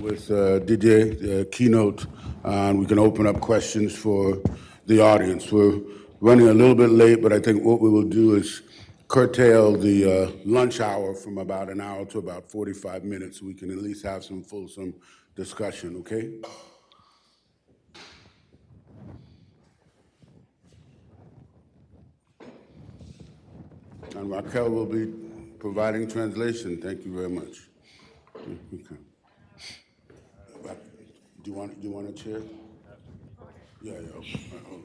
with Didier, the keynote, and we can open up questions for the audience. We're running a little bit late, but I think what we will do is curtail the lunch hour from about an hour to about 45 minutes so we can at least have some fulsome discussion, okay? And Raquel will be providing translation. Thank you very much. Okay. Do you want a chair? Yeah, yeah.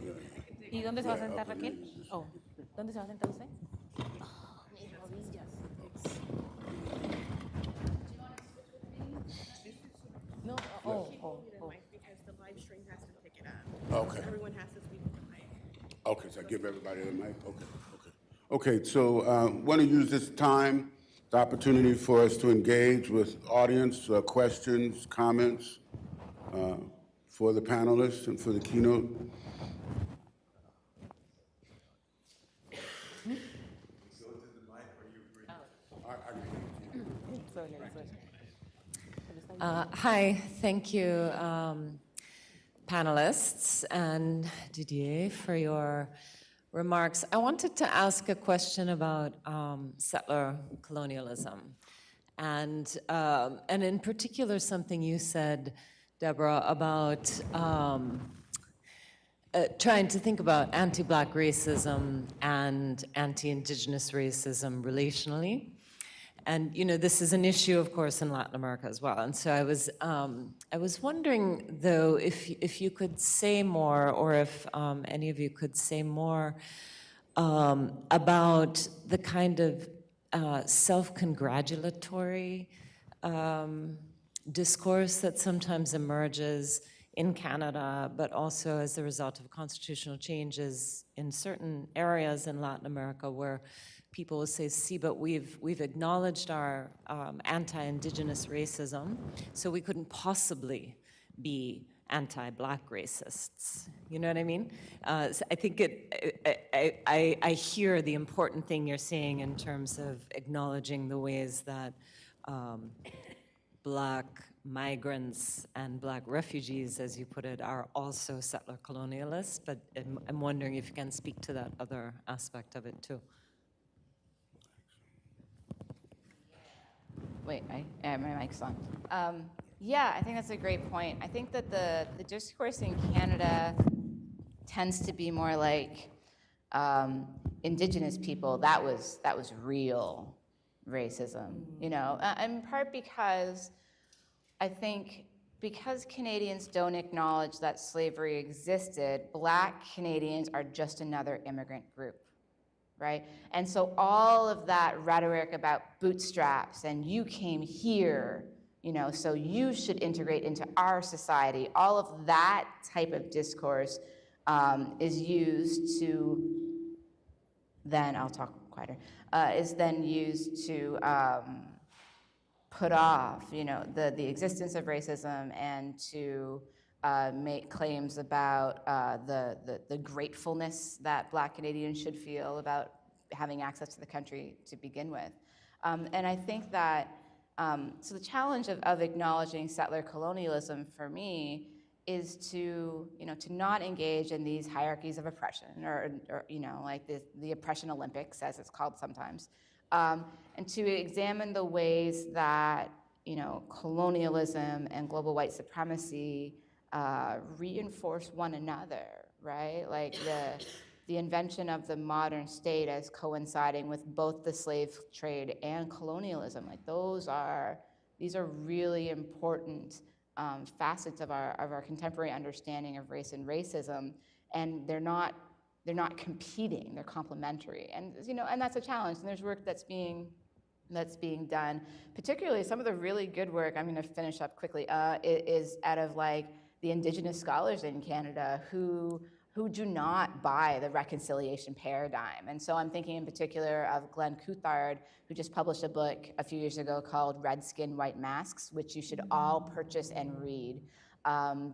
Yeah. ¿Y dónde se va a sentar Raquel? Oh, ¿dónde se va a sentar usted? Mis rodillas. No, Because the live stream has to pick it up. Okay. Everyone has to speak with the mic. Okay, so I give everybody the mic? Okay, so want to use this time, the opportunity for us to engage with audience, questions, comments for the panelists and for the keynote. Hi, thank you, panelists and Didier for your remarks. I wanted to ask a question about settler colonialism, and in particular something you said, Deborah, about trying to think about anti-Black racism and anti-Indigenous racism relationally. And this is an issue, of course, in Latin America as well. And so I was wondering, though, if you could say more, or if any of you could say more about the kind of self-congratulatory discourse that sometimes emerges in Canada, but also as a result of constitutional changes in certain areas in Latin America where people will say, see, but we've acknowledged our anti-Indigenous racism, so we couldn't possibly be anti-Black racists. You know what I mean? So I think I hear the important thing you're saying in terms of acknowledging the ways that Black migrants and Black refugees, as you put it, are also settler colonialists, but I'm wondering if you can speak to that other aspect of it too. Wait, my mic's on. Yeah, I think that's a great point. I think that the discourse in Canada tends to be more like Indigenous people. That was real racism, in part because I think because Canadians don't acknowledge that slavery existed, Black Canadians are just another immigrant group. Right? And so all of that rhetoric about bootstraps and you came here, so you should integrate into our society, all of that type of discourse is used to, then I'll talk quieter, is then used to put off, the existence of racism and to make claims about the gratefulness that Black Canadians should feel about having access to the country to begin with. And I think that, so the challenge of acknowledging settler colonialism for me is to not engage in these hierarchies of oppression or like the oppression Olympics, as it's called sometimes, and to examine the ways that, colonialism and global white supremacy reinforce one another, right? Like the invention of the modern state as coinciding with both the slave trade and colonialism, like these are really important facets of our contemporary understanding of race and racism, and they're not competing, they're complementary, and and that's a challenge. And there's work that's being done, particularly some of the really good work. I'm going to finish up quickly. Is out of like the Indigenous scholars in Canada who do not buy the reconciliation paradigm. And so I'm thinking in particular of Glenn Coulthard, who just published a book a few years ago called Red Skin, White Masks, which you should all purchase and read,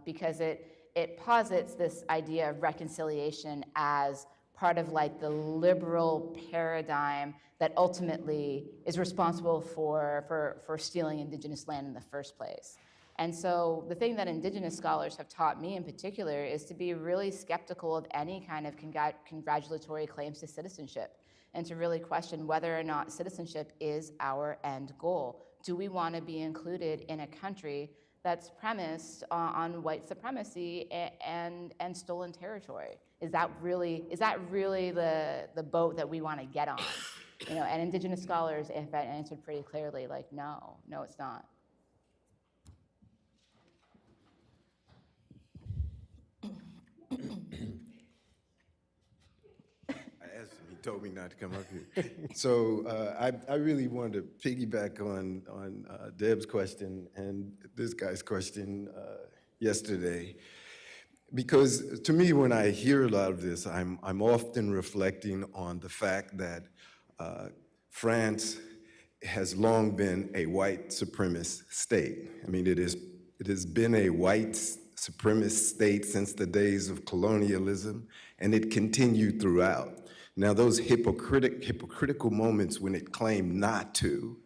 because it posits this idea of reconciliation as part of like the liberal paradigm that ultimately is responsible for stealing Indigenous land in the first place. And so the thing that indigenous scholars have taught me in particular is to be really skeptical of any kind of congratulatory claims to citizenship, and to really question whether or not citizenship is our end goal. Do we want to be included in a country that's premised on white supremacy and stolen territory? Is that really the boat that we want to get on? You know, and indigenous scholars have answered pretty clearly, like, no, it's not. He told me not to come up here. So I really wanted to piggyback on Deb's question and this guy's question yesterday, because to me, when I hear a lot of this, I'm often reflecting on the fact that France has long been a white supremacist state. I mean, it has been a white supremacist state since the days of colonialism, and it continued throughout. Now, those hypocritical moments when it claimed not to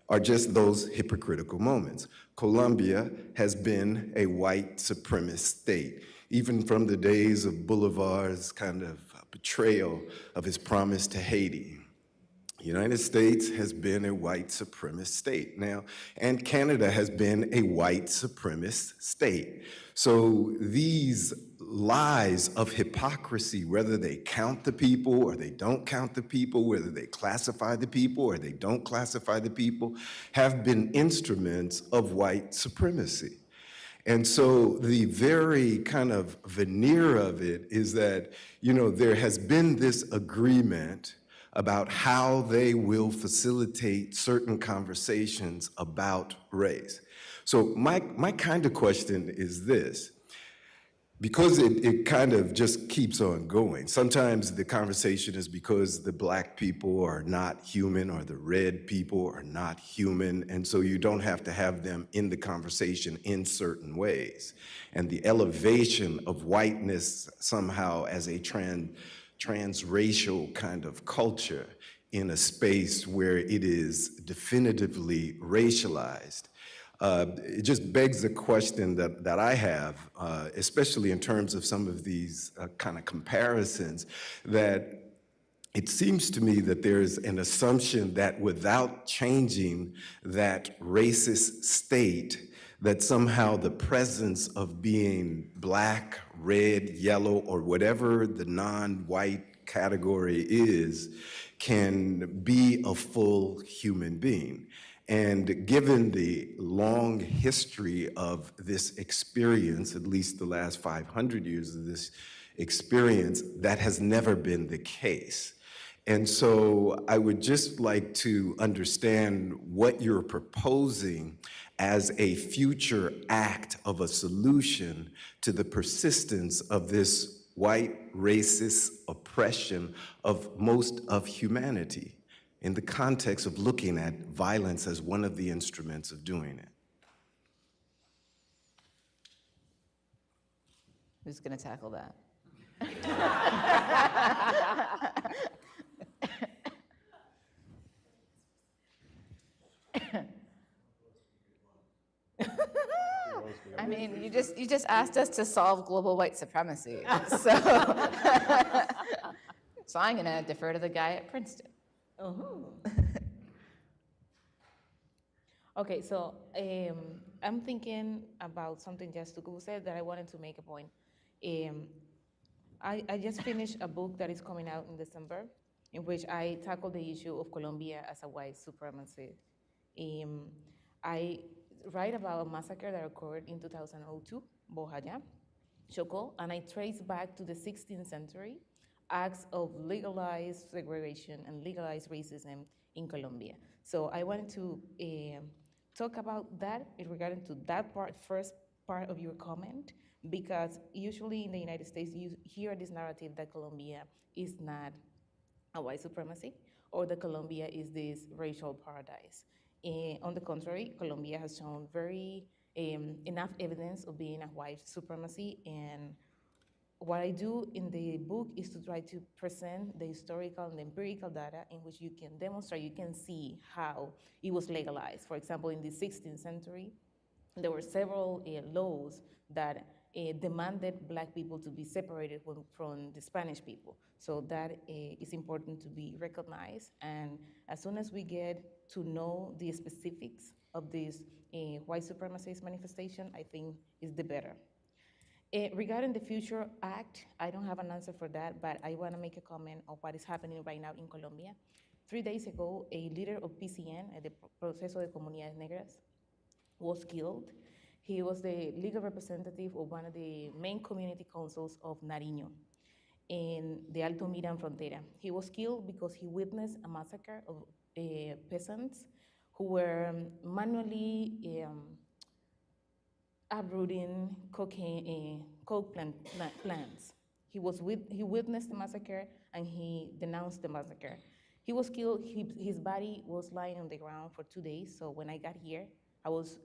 are just those hypocritical moments. Colombia has been a white supremacist state, even from the days of Bolivar's kind of betrayal of his promise to Haiti. The United States has been a white supremacist state now, and Canada has been a white supremacist state. So these lies of hypocrisy, whether they count the people or they don't count the people, whether they classify the people or they don't classify the people, have been instruments of white supremacy. And so the very kind of veneer of it is that, you know, there has been this agreement about how they will facilitate certain conversations about race. So my kind of question is this, because it kind of just keeps on going. Sometimes the conversation is because the black people are not human or the red people are not human, and so you don't have to have them in the conversation in certain ways. And the elevation of whiteness somehow as a transracial kind of culture in a space where it is definitively racialized. It just begs the question that I have, especially in terms of some of these kind of comparisons, that it seems to me that there's an assumption that without changing that racist state, that somehow the presence of being black, red, yellow, or whatever the non-white category is, can be a full human being. And given the long history of this experience, at least the last 500 years of this experience, that has never been the case. And so I would just like to understand what you're proposing as a future act of a solution to the persistence of this white racist oppression of most of humanity, in the context of looking at violence as one of the instruments of doing it. Who's going to tackle that? I mean, you just asked us to solve global white supremacy, so so I'm going to defer to the guy at Princeton. Okay, so I'm thinking about something just Tukubu said that I wanted to make a point. I just finished a book that is coming out in December, in which I tackle the issue of Colombia as a white supremacy. I write about a massacre that occurred in 2002, Bojayá, Chocó, and I trace back to the 16th century acts of legalized segregation and legalized racism in Colombia. So I wanted to talk about that regarding to that first part of your comment, because usually in the United States, you hear this narrative that Colombia is not a white supremacy, or that Colombia is this racial paradise. On the contrary, Colombia has shown very enough evidence of being a white supremacy, and what I do in the book is to try to present the historical and the empirical data in which you can demonstrate, you can see how it was legalized. For example, in the 16th century, there were several laws that demanded Black people to be separated from the Spanish people. So that is important to be recognized. And as soon as we get to know the specifics of this white supremacist manifestation, I think is the better. Regarding the Future Act, I don't have an answer for that, but I want to make a comment on what is happening right now in Colombia. 3 days ago, a leader of PCN, the Proceso de Comunidades Negras, was killed. He was the legal representative of one of the main community councils of Nariño in the Alto Mira and Frontera. He was killed because he witnessed a massacre of peasants who were manually uprooting coke plants. He witnessed the massacre and he denounced the massacre. He was killed, his body was lying on the ground for 2 days, so when I got here, I was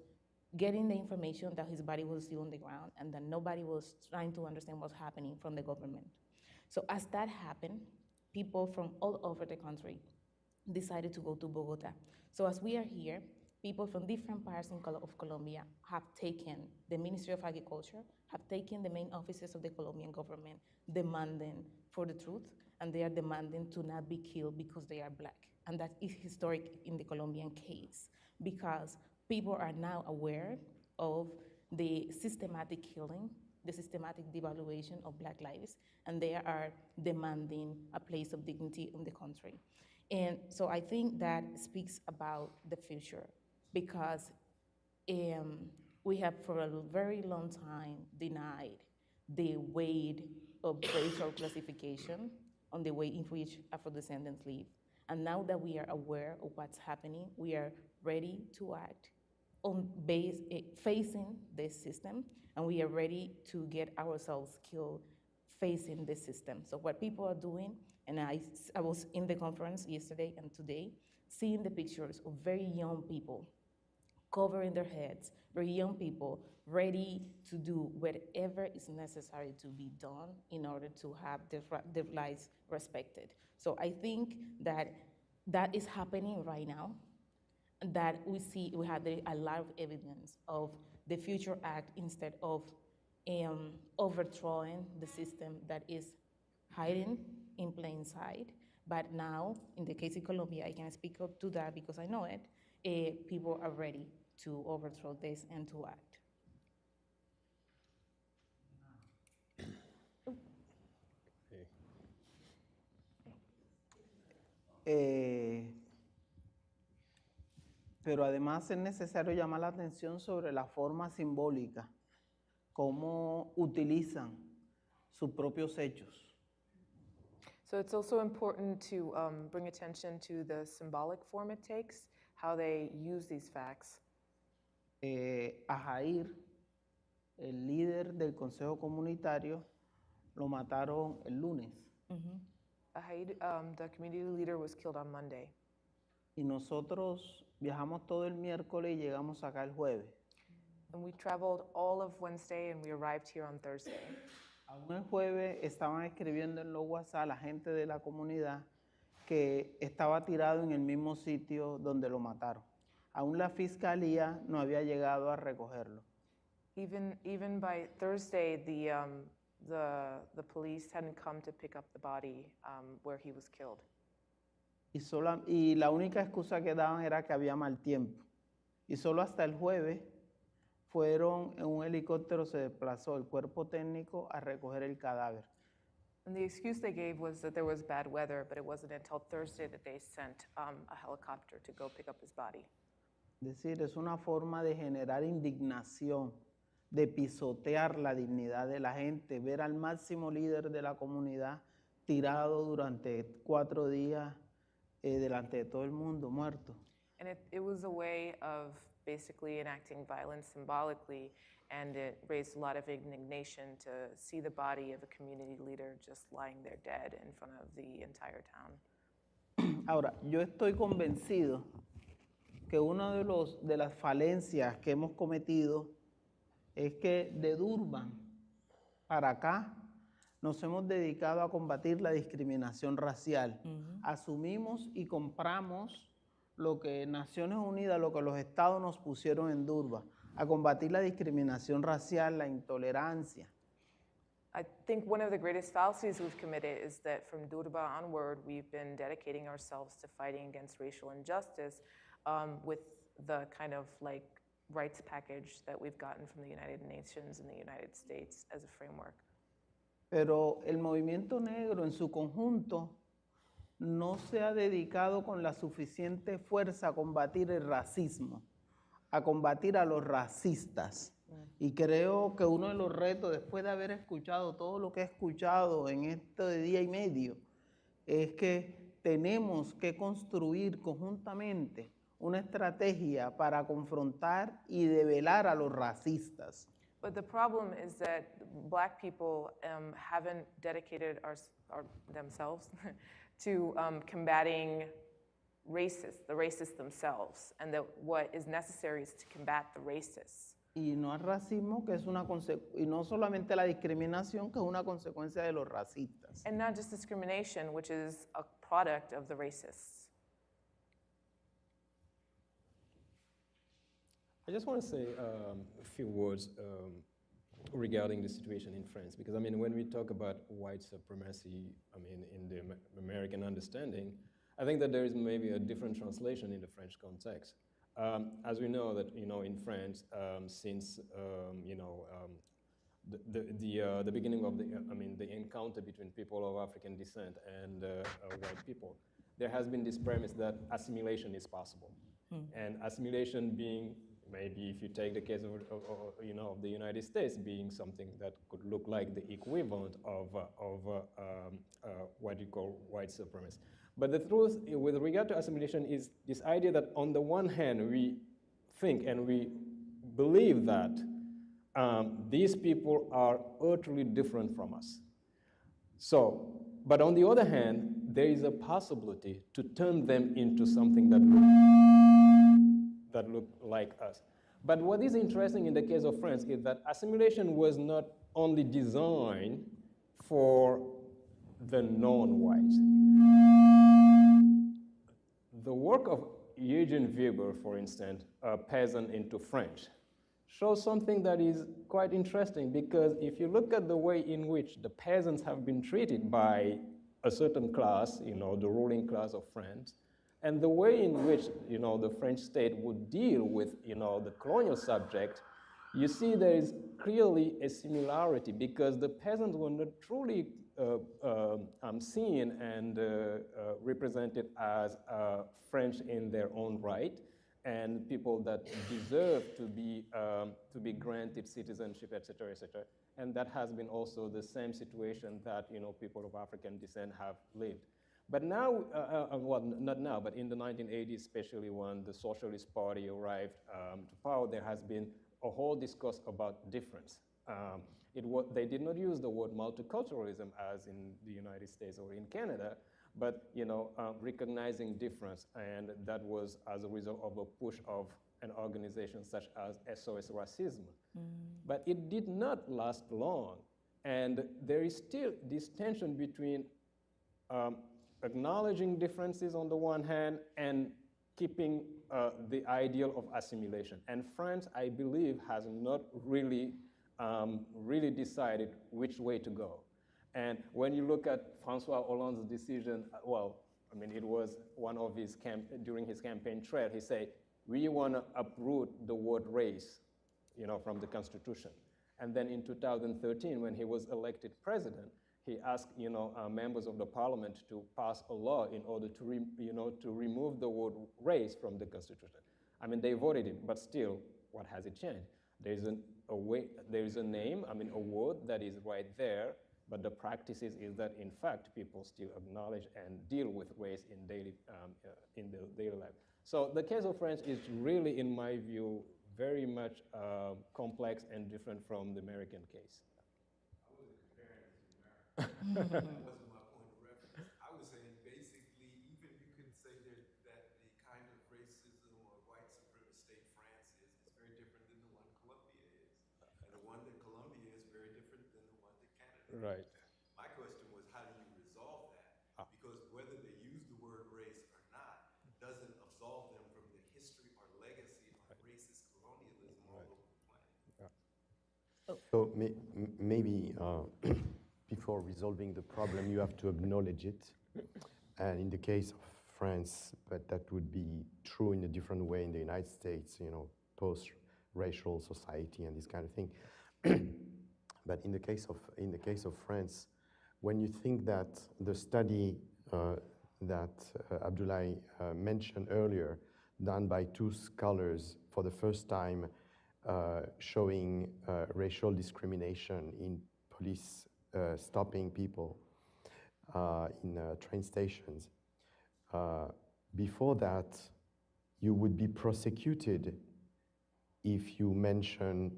getting the information that his body was still on the ground and that nobody was trying to understand what's happening from the government. So as that happened, people from all over the country decided to go to Bogota. So as we are here, people from different parts of Colombia have taken the Ministry of Agriculture, have taken the main offices of the Colombian government, demanding for the truth, and they are demanding to not be killed because they are Black. And that is historic in the Colombian case, because people are now aware of the systematic killing, the systematic devaluation of Black lives, and they are demanding a place of dignity in the country. And so I think that speaks about the future, because we have for a very long time denied the weight of racial classification on the way in which Afro-descendants live. And now that we are aware of what's happening, we are ready to act on facing this system, and we are ready to get ourselves killed facing this system. So what people are doing, and I was in the conference yesterday and today, seeing the pictures of very young people covering their heads, very young people ready to do whatever is necessary to be done in order to have their lives respected. So I think that that is happening right now, that we have a lot of evidence of the Future Act instead of overthrowing the system that is hiding in plain sight. But now, in the case of Colombia, I can speak up to that because I know it, people are ready to overthrow this and to act. Pero además es necesario llamar la atención sobre la forma simbólica, cómo utilizan sus propios hechos. So it's also important to bring attention to the symbolic form it takes, how they use these facts. A Jair, el líder del Consejo Comunitario, lo mataron el lunes. Ahaid, the community leader, was killed on Monday. Y nosotros viajamos todo el miércoles y llegamos acá el jueves. And we traveled all of Wednesday and we arrived here on Thursday. Aún el jueves estaban escribiendo en los WhatsApp la gente de la comunidad que estaba tirado en el mismo sitio donde lo mataron. Aún la fiscalía no había llegado a recogerlo. Even by Thursday, the police hadn't come to pick up the body where he was killed. Y la única excusa que daban era que había mal tiempo. Y solo hasta el jueves fueron en un helicóptero, se desplazó el cuerpo técnico a recoger el cadáver. And the excuse they gave was that there was bad weather, but it wasn't until Thursday that they sent a helicopter to go pick up his body. Es decir, es una forma de generar indignación, de pisotear la dignidad de la gente, ver al máximo líder de la comunidad tirado durante 4 días delante de todo el mundo, muerto. And it was a way of basically enacting violence symbolically, and it raised a lot of indignation to see the body of a community leader just lying there dead in front of the entire town. Ahora, yo estoy convencido que una de las falencias que hemos cometido es que de Durban para acá nos hemos dedicado a combatir la discriminación racial. Asumimos y compramos lo que Naciones Unidas, lo que los estados nos pusieron en Durban. a combatir la discriminación racial, la intolerancia. I think one of the greatest fallacies we've committed is that from Durba onward, we've been dedicating ourselves to fighting against racial injustice with the kind of like rights package that we've gotten from the United Nations and the United States as a framework. Pero el movimiento negro en su conjunto no se ha dedicado con la suficiente fuerza a combatir el racismo, a combatir a los racistas. Y creo que uno de los retos, después de haber escuchado todo lo que he escuchado en este día y medio, es que tenemos que construir conjuntamente una estrategia para confrontar y debelar a los racistas. But the problem is that Black people haven't dedicated themselves to combating the racists themselves, and that what is necessary is to combat the racists. Y no al racismo, que es y no solamente la discriminación, que es una consecuencia de los racistas. And not just discrimination, which is a product of the racists. I just want to say a few words regarding the situation in France, because I mean, when we talk about white supremacy, I mean, in the American understanding, I think that there is maybe a different translation in the French context. As we know that, you know, in France, since, you know, the beginning of the encounter between people of African descent and white people, there has been this premise that assimilation is possible. And assimilation being, maybe if you take the case of you know, of the United States, being something that could look like the equivalent of what you call white supremacy. But the truth with regard to assimilation is this idea that on the one hand, we think and we believe that these people are utterly different from us. So, but on the other hand, there is a possibility to turn them into something that look like us. But what is interesting in the case of France is that assimilation was not only designed for the non-whites. The work of Eugene Weber, for instance, a peasant into French, shows something that is quite interesting, because if you look at the way in which the peasants have been treated by a certain class, you know, the ruling class of France, and the way in which, you know, the French state would deal with, you know, the colonial subject, you see there is clearly a similarity, because the peasants were not truly seen and represented as French in their own right, and people that deserve to be granted citizenship, etc., etc. And that has been also the same situation that, you know, people of African descent have lived. But now, well, not now, but in the 1980s, especially when the Socialist Party arrived to power, there has been a whole discourse about difference. They did not use the word multiculturalism as in the United States or in Canada, but, you know, recognizing difference, and that was as a result of a push of an organization such as SOS Racisme. But it did not last long, and there is still this tension between acknowledging differences on the one hand and keeping the ideal of assimilation. And France, I believe, has not really decided which way to go. And when you look at Francois Hollande's decision, well, I mean, it was one of his during his campaign trail, he said, we want to uproot the word race, you know, from the Constitution. And then in 2013, when he was elected president, he asked, you know, members of the parliament to pass a law in order to, to remove the word race from the Constitution. I mean, they voted it, but still, what has it changed? There is a name, I mean, a word that is right there, but the practice is that, in fact, people still acknowledge and deal with race in daily life. So the case of France is really, in my view, very much complex and different from the American case. That wasn't my point of reference. I was saying basically, even you could say that the kind of racism or white supremacist state France is very different than the one Colombia is. And the one that Colombia is very different than the one that Canada is. Right. My question was, how do you resolve that? Because whether they use the word race or not doesn't absolve them from the history or legacy of racist colonialism all So maybe before resolving the problem, you have to acknowledge it. And in the case of France, but that would be true in a different way in the United States, you know, post-racial society and this kind of thing. But in the case of France, when you think that the study that Abdoulaye mentioned earlier, done by two scholars for the first time, showing racial discrimination in police stopping people in train stations. Before that, you would be prosecuted if you mention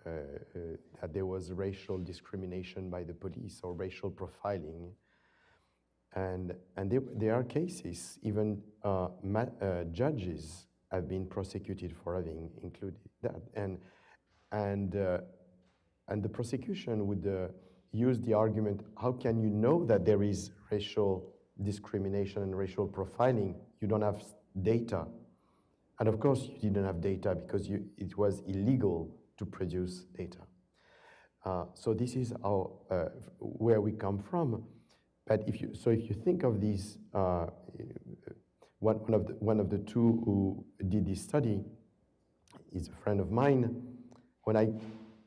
that there was racial discrimination by the police or racial profiling. And there are cases, even judges have been prosecuted for having included that. And the prosecution would use the argument, how can you know that there is racial discrimination and racial profiling? You don't have data. And of course, you didn't have data because it was illegal to produce data. So this is where we come from. But if you think of these, one of the two who did this study is a friend of mine. When I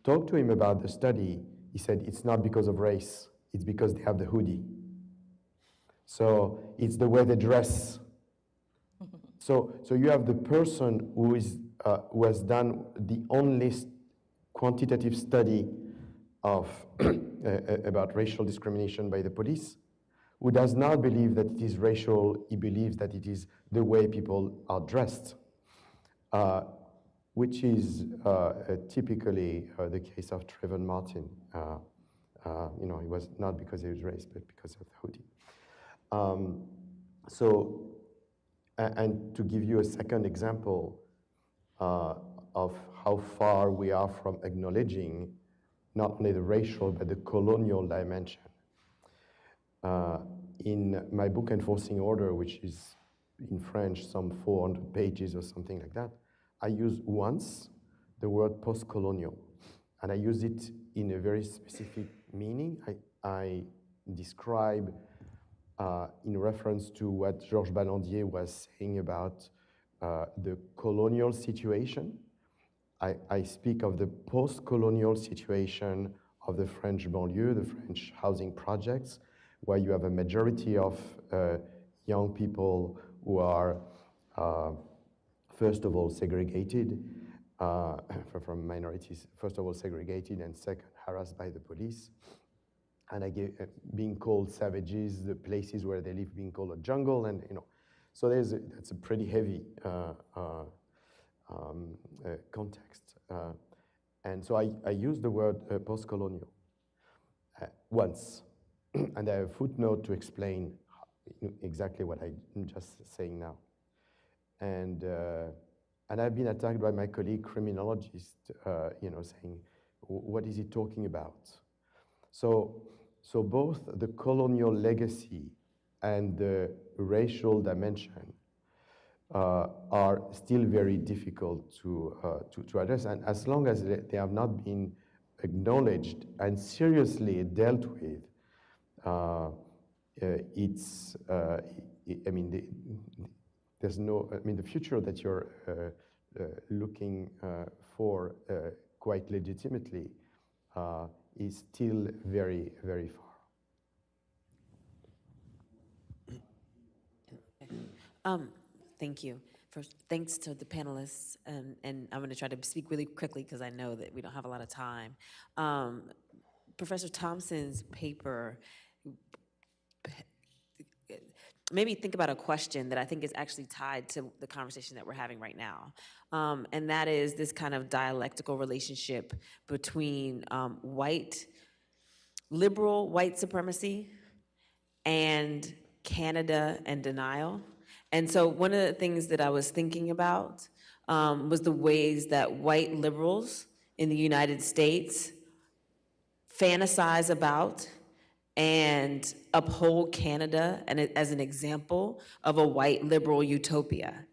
talked to him about the study, he said it's not because of race, it's because they have the hoodie. So it's the way they dress. So you have the person who has done the only quantitative study of about racial discrimination by the police, who does not believe that it is racial. He believes that it is the way people are dressed, which is typically the case of Trayvon Martin. You know, it was not because he was race, but because of the hoodie. And to give you a second example of how far we are from acknowledging not only the racial, but the colonial dimension. In my book, Enforcing Order, which is in French, some 400 pages or something like that, I use once the word post-colonial, and I use it in a very specific meaning. I describe, in reference to what Georges Ballandier was saying about the colonial situation, I speak of the post-colonial situation of the French banlieue, the French housing projects, where you have a majority of young people who are, first of all, segregated from minorities, first of all, segregated, and second, harassed by the police. And being called savages, the places where they live being called a jungle, and you know, so that's a pretty heavy context. And so I use the word post-colonial once, and I have a footnote to explain exactly what I'm just saying now. And I've been attacked by my colleague criminologists, you know, saying, what is he talking about? So both the colonial legacy and the racial dimension are still very difficult to address. And as long as they have not been acknowledged and seriously dealt with, there's no, the future that you're looking for quite legitimately is still very, very far. Thank you. First, thanks to the panelists, and I'm going to try to speak really quickly because I know that we don't have a lot of time. Professor Thompson's paper made me think about a question that I think is actually tied to the conversation that we're having right now. And that is this kind of dialectical relationship between liberal white supremacy and Canada and denial. And so one of the things that I was thinking about was the ways that white liberals in the United States fantasize about and uphold Canada as an example of a white liberal utopia.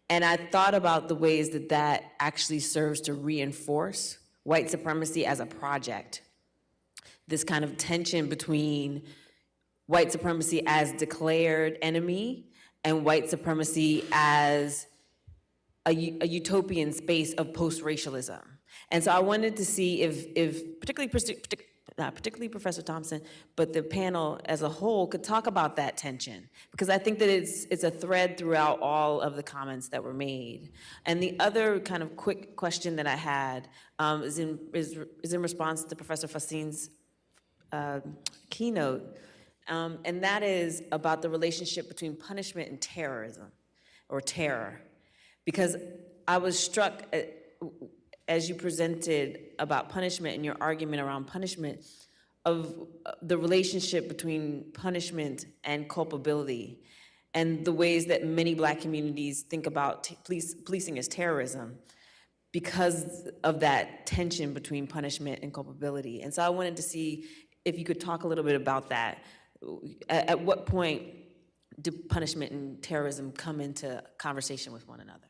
And I thought about the ways that that actually serves to reinforce white supremacy as a project, this kind of tension between white supremacy as declared enemy and white supremacy as a utopian space of post-racialism. And so I wanted to see if particularly Professor Thompson, but the panel as a whole could talk about that tension, because I think that it's a thread throughout all of the comments that were made. And the other kind of quick question that I had is in response to Professor Fassin's keynote, and that is about the relationship between punishment and terrorism, or terror. Because I was struck, as you presented about punishment and your argument around punishment, of the relationship between punishment and culpability, and the ways that many Black communities think about policing as terrorism because of that tension between punishment and culpability. And so I wanted to see if you could talk a little bit about that. At what point do punishment and terrorism come into conversation with one another?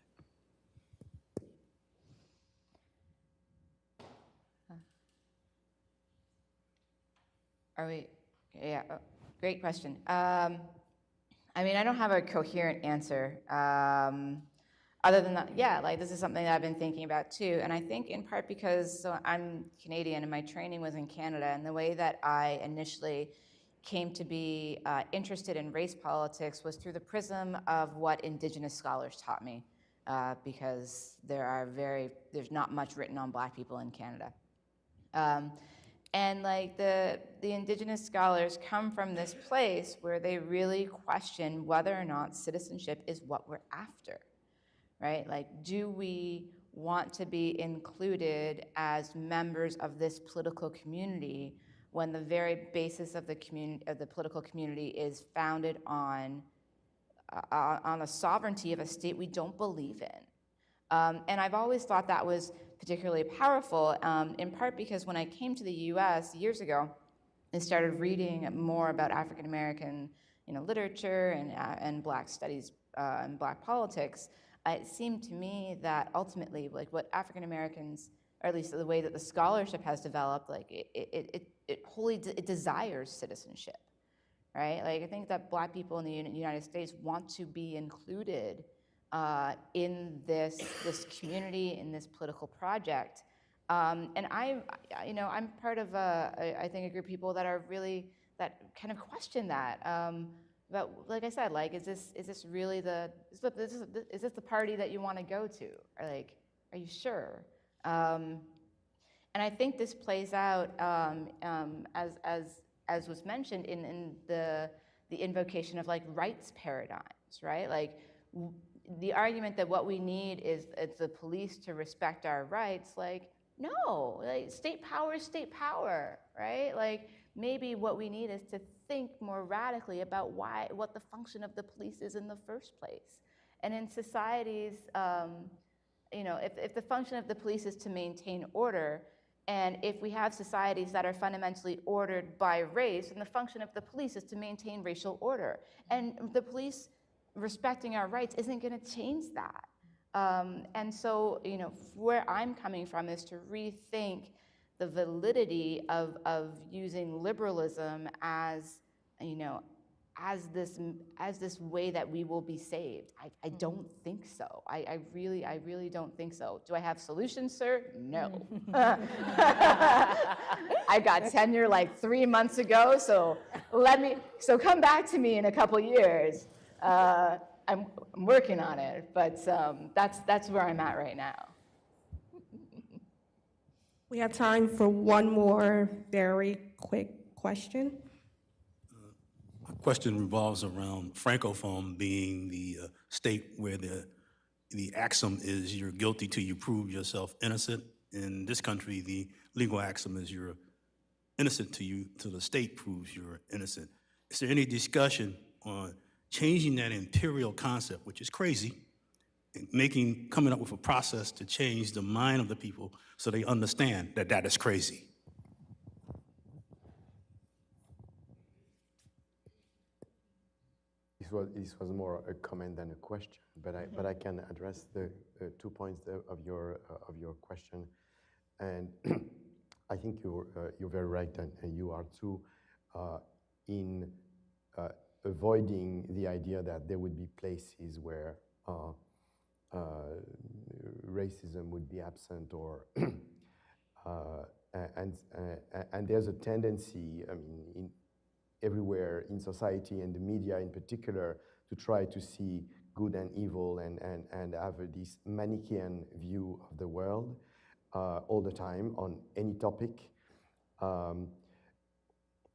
Yeah, great question. I mean, I don't have a coherent answer, other than that, yeah, like this is something that I've been thinking about too. And I think in part because I'm Canadian and my training was in Canada, and the way that I initially came to be interested in race politics was through the prism of what Indigenous scholars taught me, because there's not much written on Black people in Canada. And like the Indigenous scholars come from this place where they really question whether or not citizenship is what we're after, right? Like, do we want to be included as members of this political community when the very basis of the political community is founded on the sovereignty of a state we don't believe in? And I've always thought that was particularly powerful, in part because when I came to the U.S. years ago, I started reading more about African American, literature and Black studies and Black politics. It seemed to me that ultimately, like what African Americans, or at least the way that the scholarship has developed, like it desires citizenship, right? Like I think that Black people in the United States want to be included in this community, in this political project, and I'm part of I think a group of people that are really that kind of question that. But like I said, like is this really is this the party that you want to go to? Or like, are you sure? And I think this plays out as was mentioned in the invocation of like rights paradigms, right? Like. The argument that what we need is the police to respect our rights, like, no, like, state power is state power, right? Like, maybe what we need is to think more radically about what the function of the police is in the first place. And in societies, if the function of the police is to maintain order, and if we have societies that are fundamentally ordered by race, then the function of the police is to maintain racial order. And the police respecting our rights isn't going to change that. And so, where I'm coming from is to rethink the validity of using liberalism as, as this way that we will be saved. I don't think so. I really don't think so. Do I have solutions, sir? No. I got tenure like 3 months ago, so come back to me in a couple years. I'm working on it, but that's where I'm at right now. We have time for one more very quick question. My question revolves around Francophone being the state where the axiom is you're guilty till you prove yourself innocent. In this country, the legal axiom is you're innocent till the state proves you're innocent. Is there any discussion on changing that imperial concept, which is crazy, and coming up with a process to change the mind of the people so they understand that that is crazy? This was more a comment than a question, but I can address the 2 points of your question. And I think you're very right, and you are too, in avoiding the idea that there would be places where racism would be absent, or and there's a tendency, I mean, everywhere in society and the media in particular, to try to see good and evil and have this Manichaean view of the world all the time on any topic.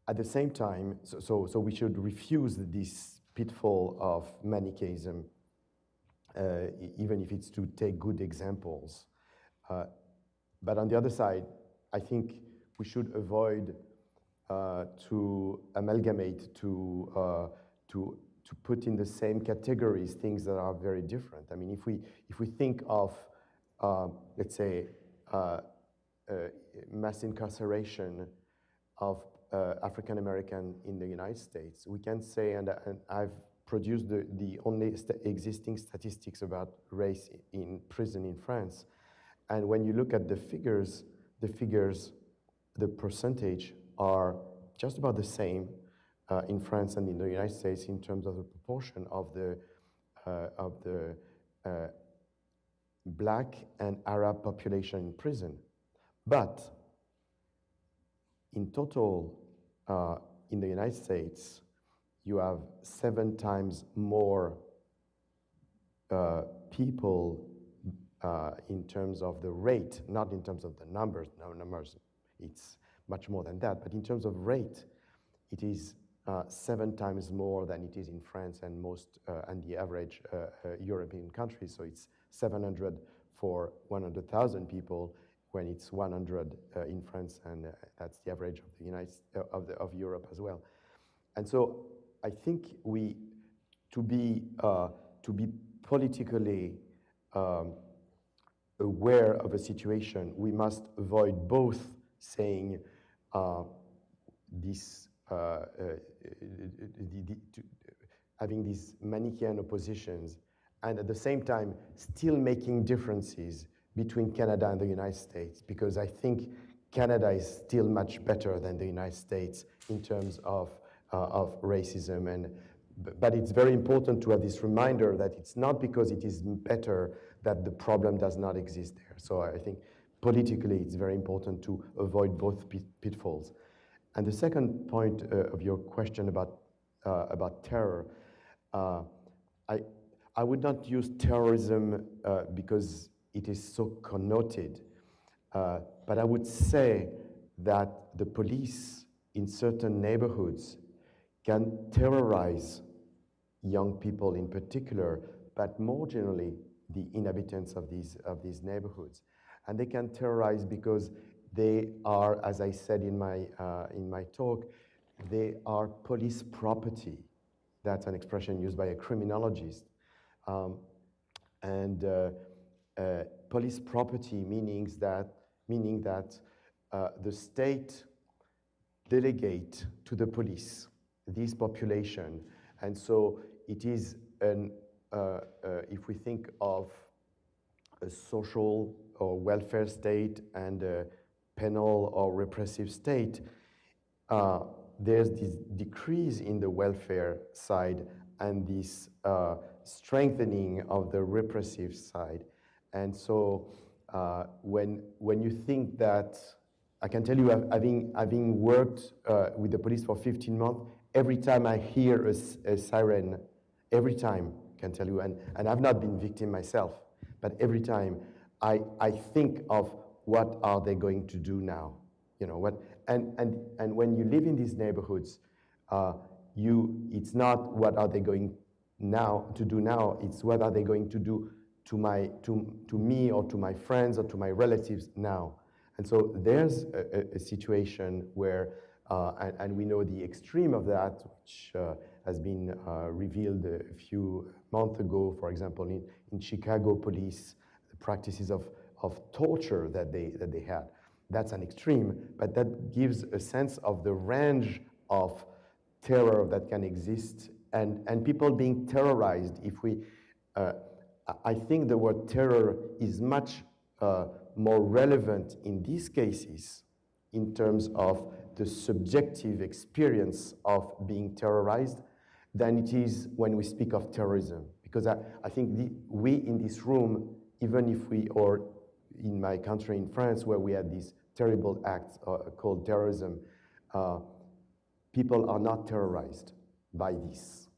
At the same time, so we should refuse this pitfall of Manichaeism, even if it's to take good examples. But on the other side, I think we should avoid to amalgamate, to put in the same categories things that are very different. I mean, if we think of, let's say, mass incarceration of African American in the United States, we can say, and I've produced the only existing statistics about race in prison in France, and when you look at the figures, the percentage are just about the same in France and in the United States in terms of the proportion of the Black and Arab population in prison. But in total, in the United States, you have 7 times more people in terms of the rate, not in terms of the numbers. No, numbers, it's much more than that. But in terms of rate, it is 7 times more than it is in France and most and the average European countries. So it's 700 for 100,000 people, when it's 100 in France, and that's the average of the of Europe as well. And so I think to be politically aware of a situation, we must avoid both saying having these Manichaean oppositions, and at the same time still making differences between Canada and the United States, because I think Canada is still much better than the United States in terms of racism. But it's very important to have this reminder that it's not because it is better that the problem does not exist there. So I think politically it's very important to avoid both pitfalls. And the second point of your question about terror, I would not use terrorism because it is so connoted, but I would say that the police in certain neighborhoods can terrorize young people in particular, but more generally the inhabitants of these neighborhoods. And they can terrorize because they are, as I said in my talk, they are police property. That's an expression used by a criminologist. Police property meaning that the state delegate to the police this population, and so it is if we think of a social or welfare state and a penal or repressive state, there's this decrease in the welfare side and this strengthening of the repressive side. And so when you think that, I can tell you, having worked with the police for 15 months, every time I hear a siren, every time, I can tell you, and I've not been victim myself, but every time I think of what are they going to do now, you know what? And when you live in these neighborhoods, it's not what are they going to do now, it's what are they going to do to me or to my friends or to my relatives now. And so there's a situation where, and we know the extreme of that, which has been revealed a few months ago, for example, in Chicago police, the practices of torture that they had. That's an extreme, but that gives a sense of the range of terror that can exist, and people being terrorized. If we, I think the word terror is much more relevant in these cases in terms of the subjective experience of being terrorized than it is when we speak of terrorism. Because I think we in this room, even if we, or in my country, in France, where we had these terrible acts called terrorism, people are not terrorized by this.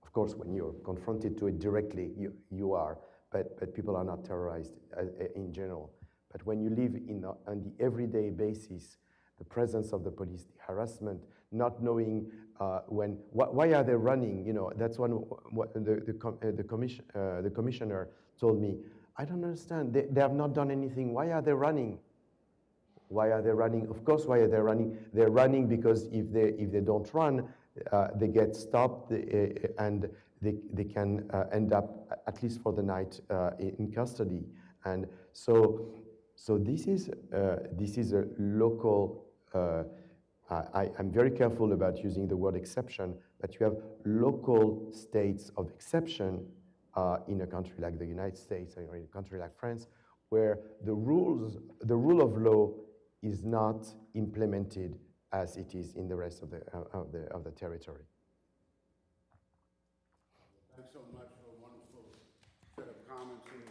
Of course, when you're confronted to it directly, you are, but people are not terrorized in general. But when you live on the everyday basis, the presence of the police, the harassment, not knowing why are they running? You know, that's what the commissioner told me. I don't understand. They have not done anything. Why are they running? Why are they running? Of course, why are they running? They're running because if they don't run, they get stopped and they can end up, at least for the night, in custody. And so this is a local. I'm very careful about using the word exception, but you have local states of exception in a country like the United States or in a country like France, where the rule of law is not implemented as it is in the rest of the territory. Thanks so much for a wonderful set of comments. And